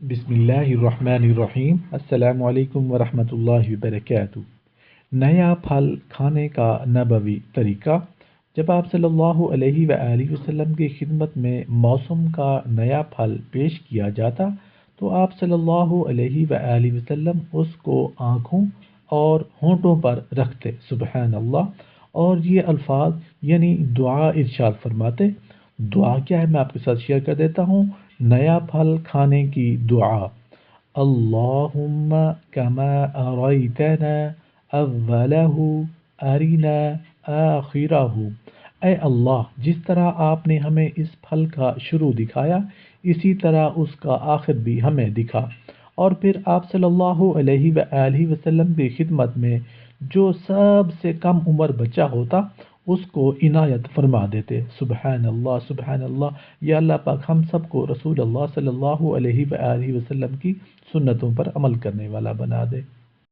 بسم اللہ الرحمن الرحیم۔ السلام علیکم ورحمۃ اللہ وبرکاتہ۔ نیا پھل کھانے کا نبوی طریقہ۔ جب آپ صلی اللہ علیہ وآلہ وسلم کی خدمت میں موسم کا نیا پھل پیش کیا جاتا تو آپ صلی اللہ علیہ وآلہ وسلم اس کو آنکھوں اور ہونٹوں پر رکھتے، سبحان اللہ، اور یہ الفاظ یعنی دعا ارشاد فرماتے۔ دعا کیا ہے میں آپ کے ساتھ شیئر کر دیتا ہوں۔ نیا پھل کھانے کی دعا: اللہم کما اریتنا اولہ ارنا آخرہ۔ اے اللہ، جس طرح آپ نے ہمیں اس پھل کا شروع دکھایا، اسی طرح اس کا آخر بھی ہمیں دکھا۔ اور پھر آپ صلی اللہ علیہ وآلہ وسلم کی خدمت میں جو سب سے کم عمر بچہ ہوتا اس کو عنایت فرما دیتے، سبحان اللہ سبحان اللہ۔ یا اللہ پاک ہم سب کو رسول اللہ صلی اللہ علیہ وآلہ وسلم کی سنتوں پر عمل کرنے والا بنا دے۔